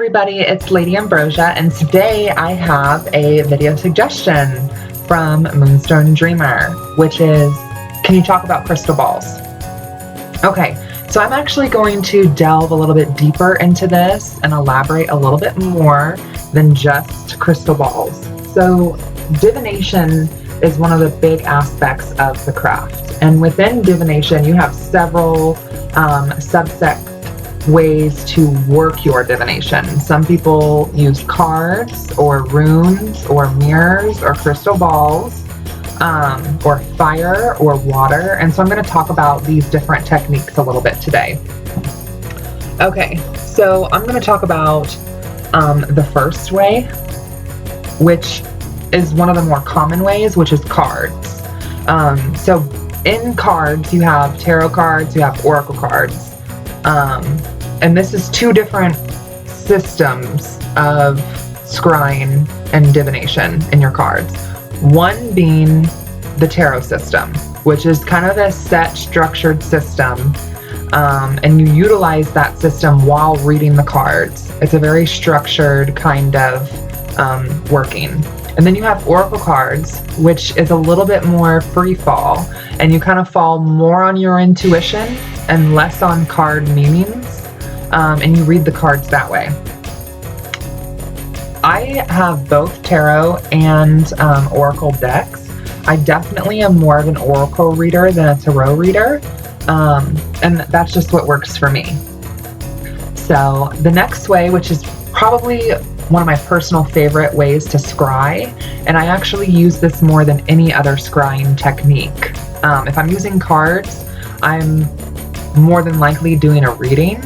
Everybody, it's Lady Ambrosia, and today I have a video suggestion from Moonstone Dreamer, which is, can you talk about crystal balls? Okay, so I'm actually going to delve a little bit deeper into this and elaborate a little bit more than just crystal balls. So divination is one of the big aspects of the craft, and within divination you have several subset ways to work your divination. Some people use cards or runes or mirrors or crystal balls or fire or water, and so I'm going to talk about these different techniques a little bit today. Okay, so I'm going to talk about the first way, which is one of the more common ways, which is cards. So in cards you have tarot cards, you have oracle cards. And this is two different systems of scrying and divination in your cards. One being the tarot system, which is kind of a set structured system, and you utilize that system while reading the cards. It's a very structured kind of working. And then you have oracle cards, which is a little bit more free fall, and you kind of fall more on your intuition and less on card meanings, and you read the cards that way. I have both tarot and oracle decks. I definitely am more of an oracle reader than a tarot reader, and that's just what works for me. So the next way, which is probably one of my personal favorite ways to scry, and I actually use this more than any other scrying technique. If I'm using cards, I'm more than likely doing a reading.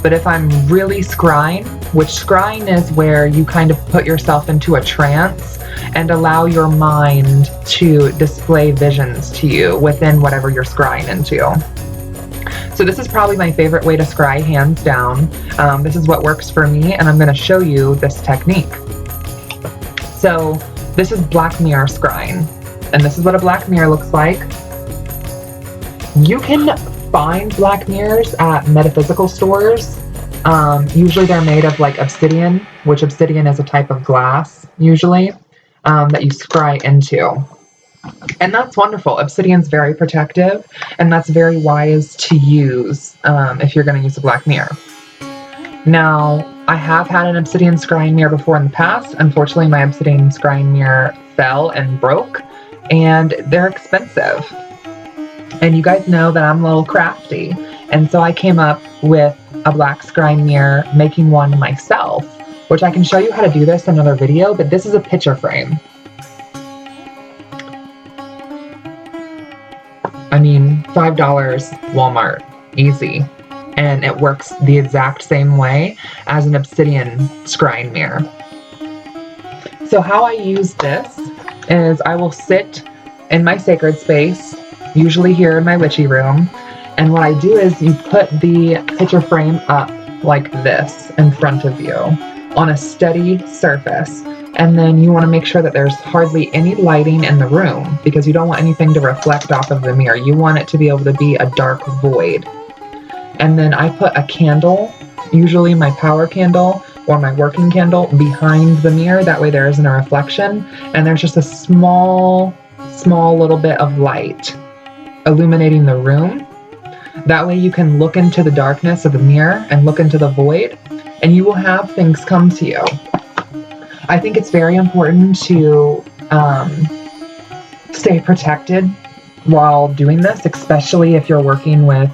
But if I'm really scrying, which scrying is where you kind of put yourself into a trance and allow your mind to display visions to you within whatever you're scrying into. So this is probably my favorite way to scry, hands down. This is what works for me, and I'm going to show you this technique. So this is black mirror scrying, and this is what a black mirror looks like. You can find black mirrors at metaphysical stores. Usually they're made of like obsidian, which obsidian is a type of glass usually that you scry into. And that's wonderful. Obsidian's very protective, and that's very wise to use if you're going to use a black mirror. Now, I have had an obsidian scrying mirror before in the past. Unfortunately, my obsidian scrying mirror fell and broke, and they're expensive. And you guys know that I'm a little crafty, and so I came up with a black scrying mirror, making one myself, which I can show you how to do this in another video, but this is a picture frame. I mean, $5 Walmart, easy. And it works the exact same way as an obsidian scrying mirror. So how I use this is I will sit in my sacred space, usually here in my witchy room, and what I do is you put the picture frame up like this in front of you on a steady surface, and then you want to make sure that there's hardly any lighting in the room because you don't want anything to reflect off of the mirror. You want it to be able to be a dark void. And then I put a candle, usually my power candle or my working candle, behind the mirror. That way there isn't a reflection, and there's just a small little bit of light illuminating the room. That way you can look into the darkness of the mirror and look into the void, and you will have things come to you. I think it's very important to stay protected while doing this, especially if you're working with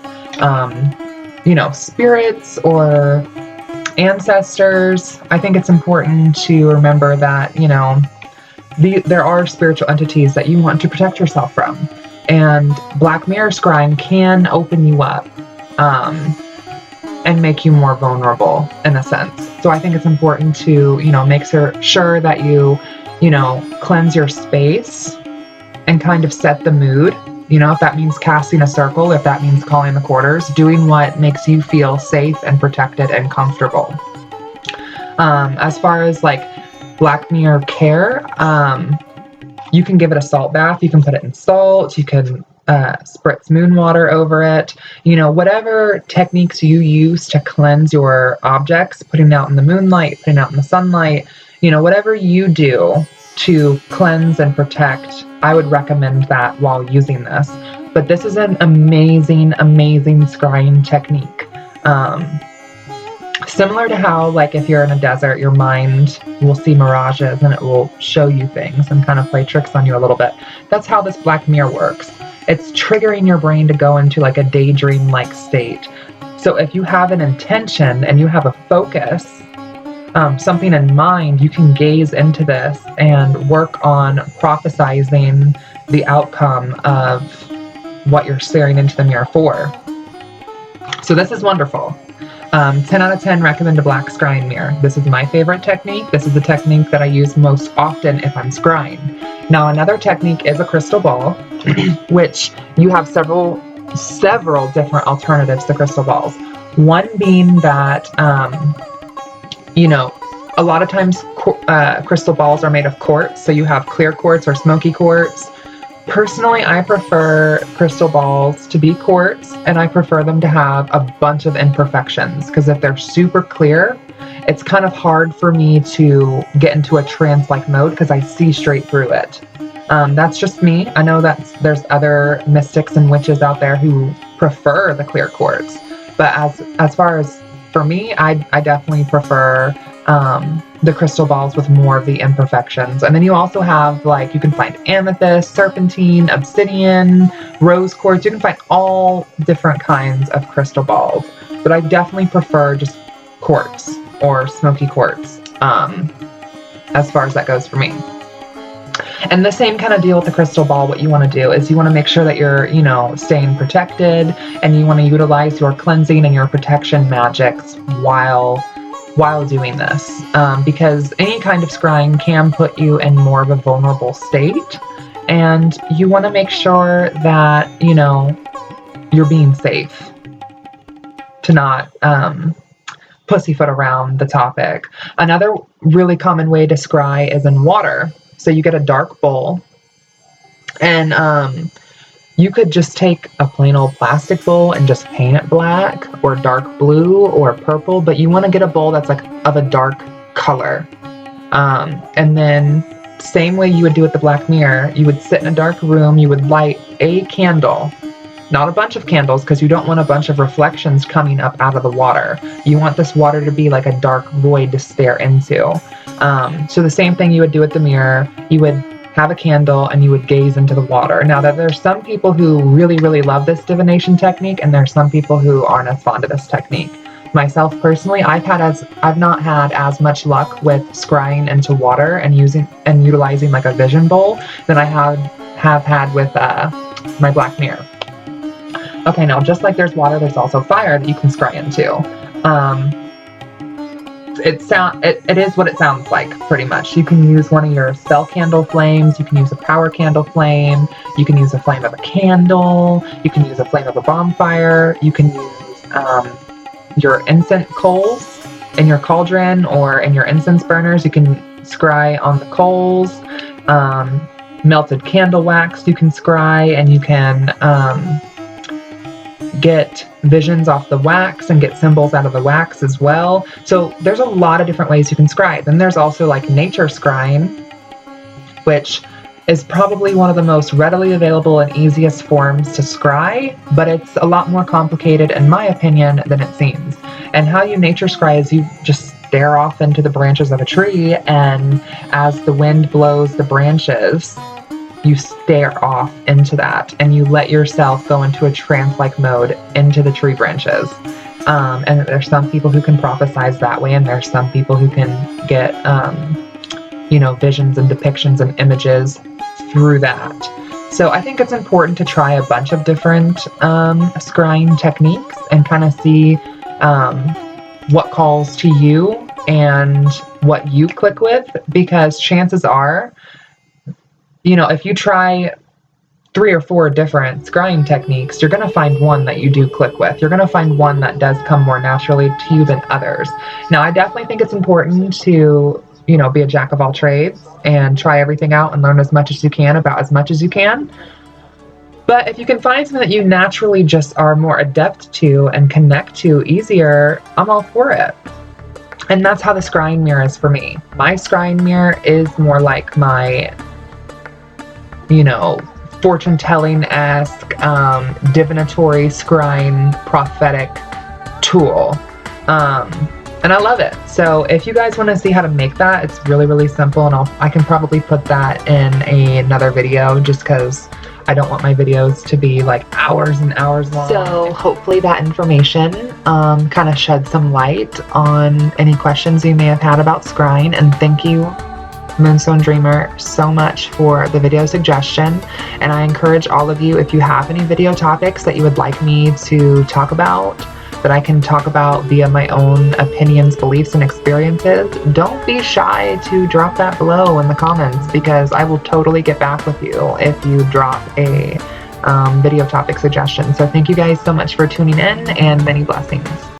spirits or ancestors. I think it's important to remember that, there are spiritual entities that you want to protect yourself from. And black mirror scrying can open you up and make you more vulnerable in a sense. So I think it's important to, make sure that you, cleanse your space and kind of set the mood. If that means casting a circle, if that means calling the quarters, doing what makes you feel safe and protected and comfortable. As far as like black mirror care, you can give it a salt bath. You can put it in salt. You can spritz moon water over it. Whatever techniques you use to cleanse your objects, putting it out in the moonlight, putting it out in the sunlight, whatever you do to cleanse and protect, I would recommend that while using this. But this is an amazing, amazing scrying technique. Similar to how, like, if you're in a desert, your mind will see mirages and it will show you things and kind of play tricks on you a little bit. That's how this black mirror works. It's triggering your brain to go into like a daydream-like state. So if you have an intention and you have a focus, something in mind, you can gaze into this and work on prophesizing the outcome of what you're staring into the mirror for. So this is wonderful. 10 out of 10 recommend a black scrying mirror. This is my favorite technique. This is the technique that I use most often if I'm scrying. Now, another technique is a crystal ball, which you have several different alternatives to crystal balls. One being that, a lot of times crystal balls are made of quartz, so you have clear quartz or smoky quartz. Personally, I prefer crystal balls to be quartz, and I prefer them to have a bunch of imperfections, because if they're super clear, it's kind of hard for me to get into a trance-like mode because I see straight through it. That's just me. I know that there's other mystics and witches out there who prefer the clear quartz, but as far as for me, I definitely prefer the crystal balls with more of the imperfections. And then you also have, like, you can find amethyst, serpentine, obsidian, rose quartz. You can find all different kinds of crystal balls, but I definitely prefer just quartz or smoky quartz as far as that goes for me. And the same kind of deal with the crystal ball. What you want to do is you want to make sure that you're, staying protected, and you want to utilize your cleansing and your protection magics while doing this, because any kind of scrying can put you in more of a vulnerable state, and you want to make sure that you're being safe to not pussyfoot around the topic. Another really common way to scry is in water. So you get a dark bowl, and you could just take a plain old plastic bowl and just paint it black or dark blue or purple, but you want to get a bowl that's like of a dark color. And then same way you would do with the black mirror, you would sit in a dark room, you would light a candle, not a bunch of candles, because you don't want a bunch of reflections coming up out of the water. You want this water to be like a dark void to stare into. So the same thing you would do with the mirror, you would have a candle and you would gaze into the water. Now, that there's some people who really, really love this divination technique, and there's some people who aren't as fond of this technique. Myself personally, I've not had as much luck with scrying into water and utilizing like a vision bowl than I have had with my black mirror. Okay, now just like there's water, there's also fire that you can scry into. It is what it sounds like, pretty much. You can use one of your spell candle flames, you can use a power candle flame, you can use a flame of a candle, you can use a flame of a bonfire, you can use your incense coals in your cauldron or in your incense burners. You can scry on the coals. Melted candle wax you can scry, and you can get visions off the wax and get symbols out of the wax as well. So there's a lot of different ways you can scry. Then there's also like nature scrying, which is probably one of the most readily available and easiest forms to scry, but it's a lot more complicated, in my opinion, than it seems. And how you nature scry is you just stare off into the branches of a tree, and as the wind blows the branches, you stare off into that, and you let yourself go into a trance-like mode into the tree branches. And there's some people who can prophesize that way, and there's some people who can get, visions and depictions and images through that. So I think it's important to try a bunch of different scrying techniques and kind of see what calls to you and what you click with, because chances are, if you try 3 or 4 different scrying techniques, you're going to find one that you do click with. You're going to find one that does come more naturally to you than others. Now, I definitely think it's important to, be a jack of all trades and try everything out and learn as much as you can about as much as you can. But if you can find something that you naturally just are more adept to and connect to easier, I'm all for it. And that's how the scrying mirror is for me. My scrying mirror is more like my, fortune-telling-esque, divinatory, scrying, prophetic tool. And I love it. So if you guys want to see how to make that, it's really, really simple, and I can probably put that in another video just because I don't want my videos to be like hours and hours long. So hopefully that information kind of shed some light on any questions you may have had about scrying. And thank you, Moonstone Dreamer, so much for the video suggestion. And I encourage all of you, if you have any video topics that you would like me to talk about, that I can talk about via my own opinions, beliefs, and experiences, don't be shy to drop that below in the comments, because I will totally get back with you if you drop a video topic suggestion. So thank you guys so much for tuning in, and many blessings.